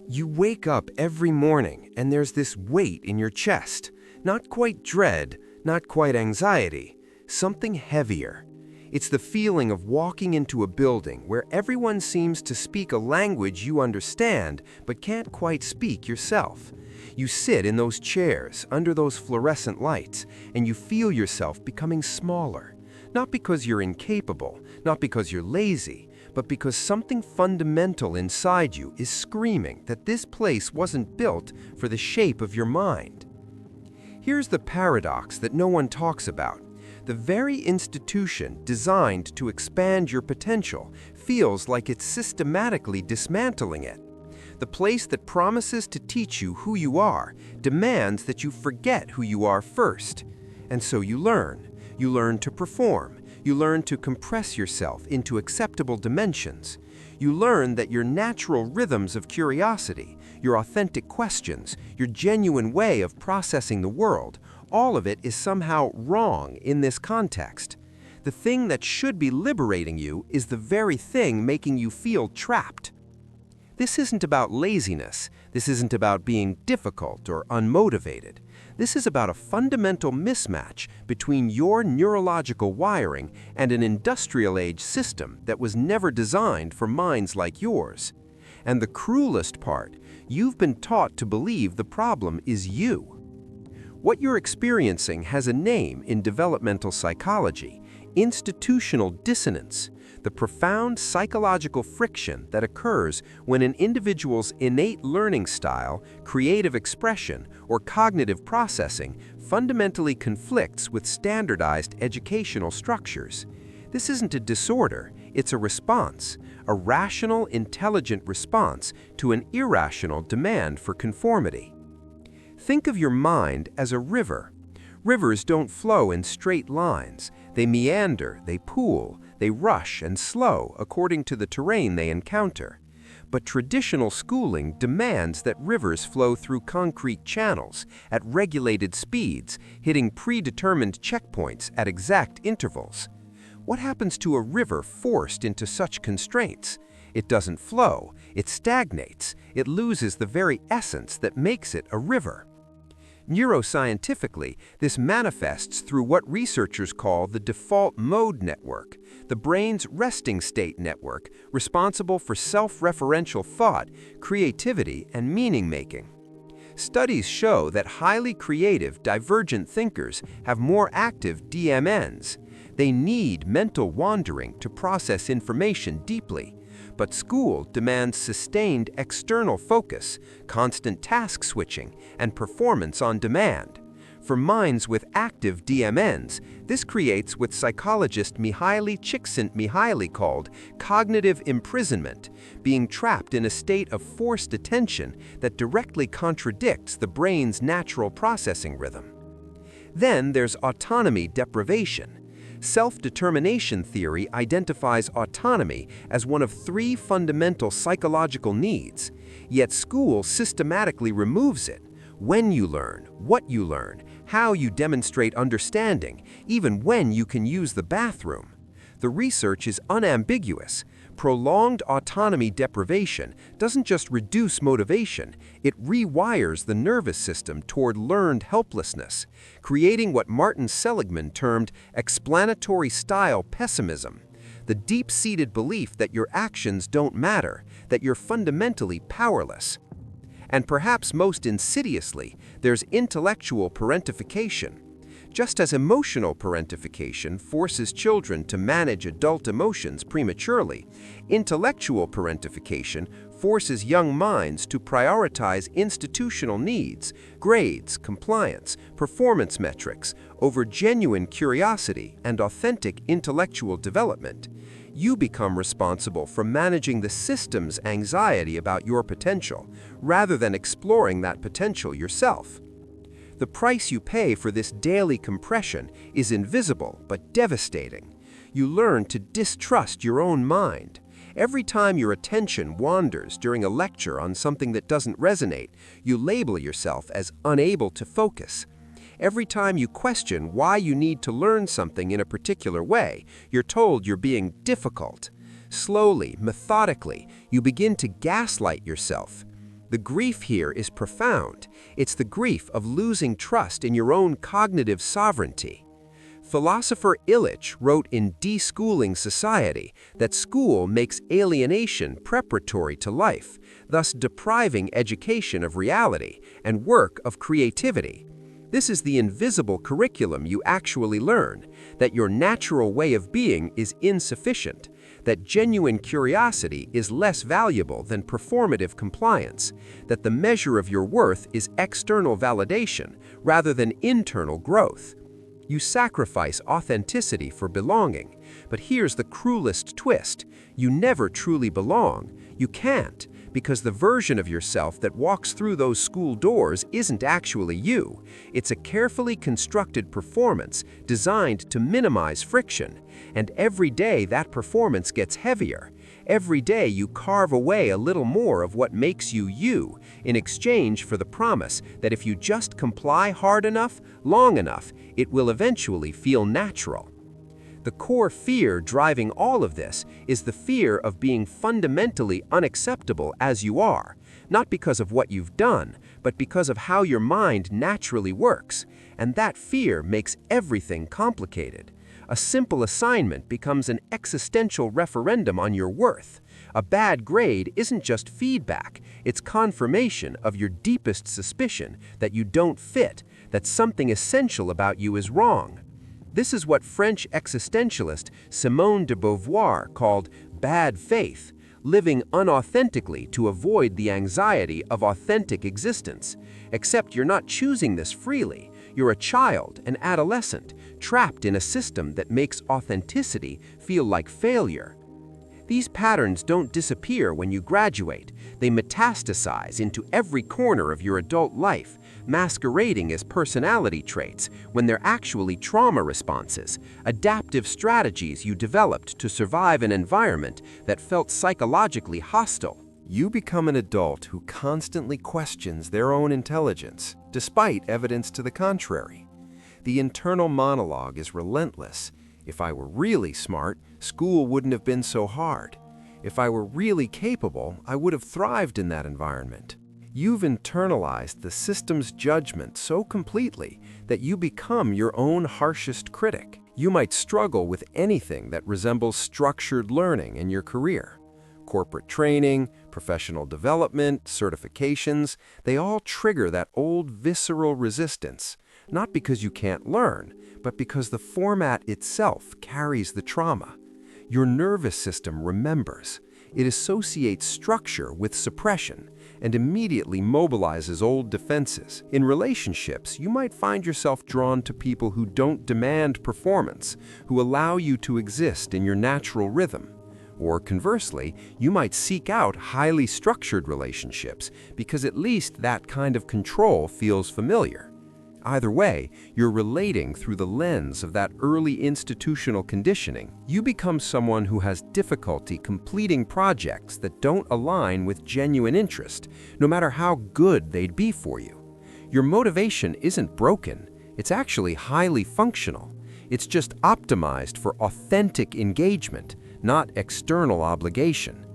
You wake up every morning and there's this weight in your chest. Not quite dread, not quite anxiety, something heavier. It's the feeling of walking into a building where everyone seems to speak a language you understand but can't quite speak yourself. You sit in those chairs under those fluorescent lights and you feel yourself becoming smaller. Not because you're incapable, not because you're lazy, but because something fundamental inside you is screaming that this place wasn't built for the shape of your mind. Here's the paradox that no one talks about. The very institution designed to expand your potential feels like it's systematically dismantling it. The place that promises to teach you who you are demands that you forget who you are first. And so you learn. You learn to perform. You learn to compress yourself into acceptable dimensions. You learn that your natural rhythms of curiosity, your authentic questions, your genuine way of processing the world, all of it is somehow wrong in this context. The thing that should be liberating you is the very thing making you feel trapped. This isn't about laziness. This isn't about being difficult or unmotivated. This is about a fundamental mismatch between your neurological wiring and an industrial-age system that was never designed for minds like yours. And the cruelest part, you've been taught to believe the problem is you. What you're experiencing has a name in developmental psychology: institutional dissonance, the profound psychological friction that occurs when an individual's innate learning style, creative expression, or cognitive processing fundamentally conflicts with standardized educational structures. This isn't a disorder, it's a response, a rational, intelligent response to an irrational demand for conformity. Think of your mind as a river. Rivers don't flow in straight lines. They meander, they pool, they rush and slow according to the terrain they encounter. But traditional schooling demands that rivers flow through concrete channels at regulated speeds, hitting predetermined checkpoints at exact intervals. What happens to a river forced into such constraints? It doesn't flow, it stagnates, it loses the very essence that makes it a river. Neuroscientifically, this manifests through what researchers call the default mode network, the brain's resting state network, responsible for self-referential thought, creativity, and meaning-making. Studies show that highly creative, divergent thinkers have more active DMNs. They need mental wandering to process information deeply. But school demands sustained external focus, constant task switching, and performance on demand. For minds with active DMNs, this creates what psychologist Mihaly Csikszentmihalyi called cognitive imprisonment, being trapped in a state of forced attention that directly contradicts the brain's natural processing rhythm. Then there's autonomy deprivation. Self-determination theory identifies autonomy as one of three fundamental psychological needs, yet school systematically removes it. When you learn, what you learn, how you demonstrate understanding, even when you can use the bathroom. The research is unambiguous. Prolonged autonomy deprivation doesn't just reduce motivation, it rewires the nervous system toward learned helplessness, creating what Martin Seligman termed explanatory style pessimism, the deep-seated belief that your actions don't matter, that you're fundamentally powerless. And perhaps most insidiously, there's intellectual parentification. Just as emotional parentification forces children to manage adult emotions prematurely, intellectual parentification forces young minds to prioritize institutional needs, grades, compliance, performance metrics, over genuine curiosity and authentic intellectual development. You become responsible for managing the system's anxiety about your potential, rather than exploring that potential yourself. The price you pay for this daily compression is invisible but devastating. You learn to distrust your own mind. Every time your attention wanders during a lecture on something that doesn't resonate, you label yourself as unable to focus. Every time you question why you need to learn something in a particular way, you're told you're being difficult. Slowly, methodically, you begin to gaslight yourself. The grief here is profound. It's the grief of losing trust in your own cognitive sovereignty. Philosopher Illich wrote in Deschooling Society that school makes alienation preparatory to life, thus depriving education of reality and work of creativity. This is the invisible curriculum you actually learn, that your natural way of being is insufficient, that genuine curiosity is less valuable than performative compliance, that the measure of your worth is external validation rather than internal growth. You sacrifice authenticity for belonging, but here's the cruelest twist. You never truly belong. You can't, because the version of yourself that walks through those school doors isn't actually you. It's a carefully constructed performance designed to minimize friction, and every day that performance gets heavier. Every day you carve away a little more of what makes you you, in exchange for the promise that if you just comply hard enough, long enough, it will eventually feel natural. The core fear driving all of this is the fear of being fundamentally unacceptable as you are, not because of what you've done, but because of how your mind naturally works, and that fear makes everything complicated. A simple assignment becomes an existential referendum on your worth. A bad grade isn't just feedback, it's confirmation of your deepest suspicion that you don't fit, that something essential about you is wrong. This is what French existentialist Simone de Beauvoir called bad faith, living unauthentically to avoid the anxiety of authentic existence. Except you're not choosing this freely. You're a child, an adolescent, trapped in a system that makes authenticity feel like failure. These patterns don't disappear when you graduate. They metastasize into every corner of your adult life, masquerading as personality traits when they're actually trauma responses, adaptive strategies you developed to survive an environment that felt psychologically hostile. You become an adult who constantly questions their own intelligence, despite evidence to the contrary. The internal monologue is relentless. If I were really smart, school wouldn't have been so hard. If I were really capable, I would have thrived in that environment. You've internalized the system's judgment so completely that you become your own harshest critic. You might struggle with anything that resembles structured learning in your career. Corporate training, professional development, certifications, they all trigger that old visceral resistance, not because you can't learn, but because the format itself carries the trauma. Your nervous system remembers. It associates structure with suppression and immediately mobilizes old defenses. In relationships, you might find yourself drawn to people who don't demand performance, who allow you to exist in your natural rhythm. Or conversely, you might seek out highly structured relationships because at least that kind of control feels familiar. Either way, you're relating through the lens of that early institutional conditioning. You become someone who has difficulty completing projects that don't align with genuine interest, no matter how good they'd be for you. Your motivation isn't broken, it's actually highly functional. It's just optimized for authentic engagement, not external obligation.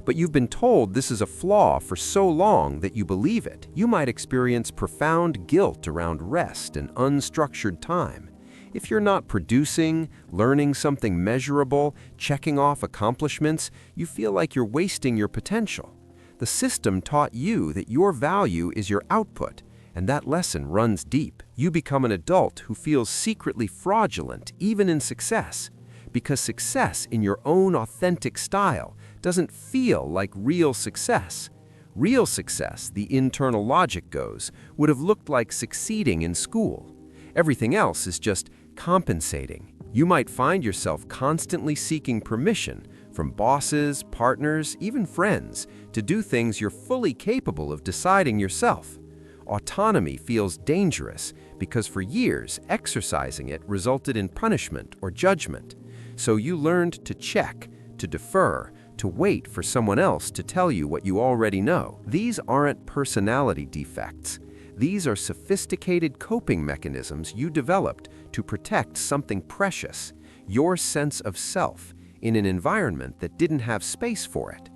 But you've been told this is a flaw for so long that you believe it. You might experience profound guilt around rest and unstructured time. If you're not producing, learning something measurable, checking off accomplishments, you feel like you're wasting your potential. The system taught you that your value is your output, and that lesson runs deep. You become an adult who feels secretly fraudulent even in success, because success in your own authentic style doesn't feel like real success. Real success, the internal logic goes, would have looked like succeeding in school. Everything else is just compensating. You might find yourself constantly seeking permission from bosses, partners, even friends, to do things you're fully capable of deciding yourself. Autonomy feels dangerous because for years, exercising it resulted in punishment or judgment. So you learned to check, to defer, to wait for someone else to tell you what you already know. These aren't personality defects. These are sophisticated coping mechanisms you developed to protect something precious, your sense of self, in an environment that didn't have space for it.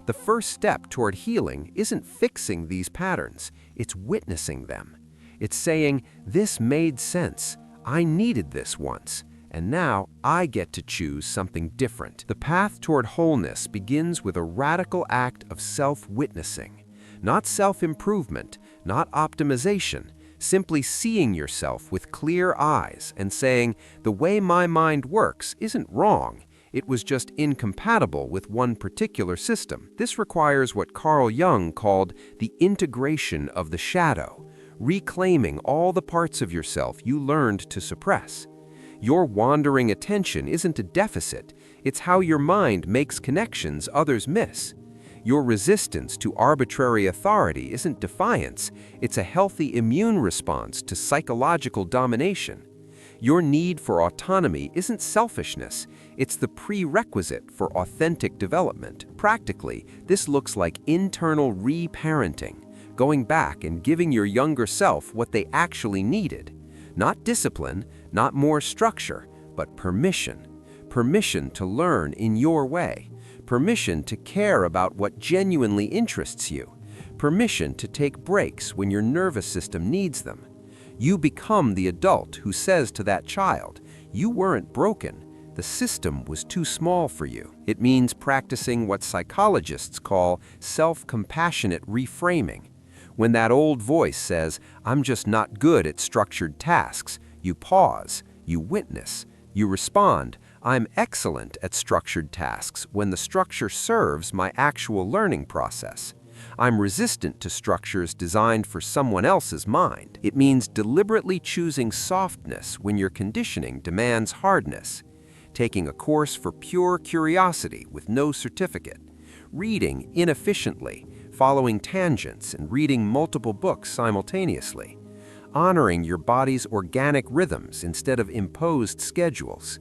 The first step toward healing isn't fixing these patterns, it's witnessing them. It's saying, this made sense, I needed this once, and now I get to choose something different. The path toward wholeness begins with a radical act of self-witnessing. Not self-improvement, not optimization, simply seeing yourself with clear eyes and saying, the way my mind works isn't wrong, it was just incompatible with one particular system. This requires what Carl Jung called the integration of the shadow, reclaiming all the parts of yourself you learned to suppress. Your wandering attention isn't a deficit, it's how your mind makes connections others miss. Your resistance to arbitrary authority isn't defiance, it's a healthy immune response to psychological domination. Your need for autonomy isn't selfishness, it's the prerequisite for authentic development. Practically, this looks like internal reparenting, going back and giving your younger self what they actually needed. Not discipline, not more structure, but permission. Permission to learn in your way. Permission to care about what genuinely interests you. Permission to take breaks when your nervous system needs them. You become the adult who says to that child, you weren't broken, the system was too small for you. It means practicing what psychologists call self-compassionate reframing. When that old voice says, I'm just not good at structured tasks, you pause, you witness, you respond, I'm excellent at structured tasks when the structure serves my actual learning process. I'm resistant to structures designed for someone else's mind. It means deliberately choosing softness when your conditioning demands hardness, taking a course for pure curiosity with no certificate, reading inefficiently, following tangents and reading multiple books simultaneously, honoring your body's organic rhythms instead of imposed schedules.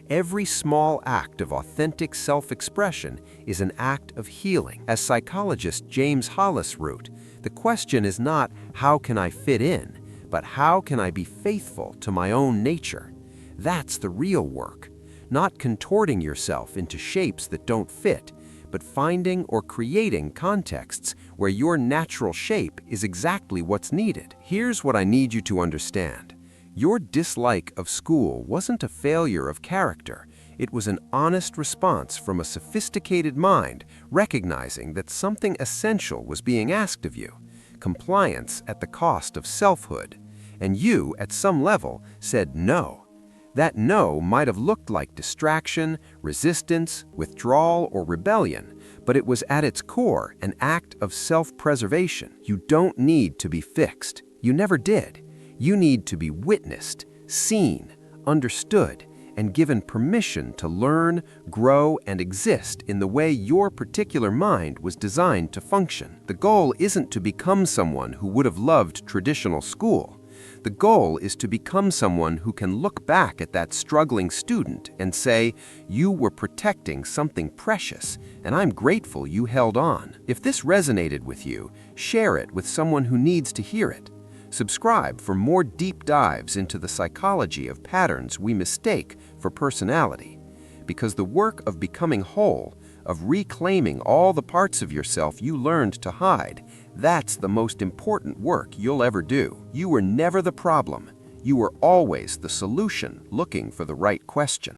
Every small act of authentic self-expression is an act of healing. As psychologist James Hollis wrote, the question is not, how can I fit in, but how can I be faithful to my own nature? That's the real work. Not contorting yourself into shapes that don't fit, but finding or creating contexts where your natural shape is exactly what's needed. Here's what I need you to understand. Your dislike of school wasn't a failure of character. It was an honest response from a sophisticated mind, recognizing that something essential was being asked of you, compliance at the cost of selfhood. And you, at some level, said no. That no might have looked like distraction, resistance, withdrawal, or rebellion, but it was at its core an act of self-preservation. You don't need to be fixed. You never did. You need to be witnessed, seen, understood, and given permission to learn, grow, and exist in the way your particular mind was designed to function. The goal isn't to become someone who would have loved traditional school. The goal is to become someone who can look back at that struggling student and say, you were protecting something precious, and I'm grateful you held on. If this resonated with you, share it with someone who needs to hear it. Subscribe for more deep dives into the psychology of patterns we mistake for personality. Because the work of becoming whole, of reclaiming all the parts of yourself you learned to hide, that's the most important work you'll ever do. You were never the problem. You were always the solution looking for the right question.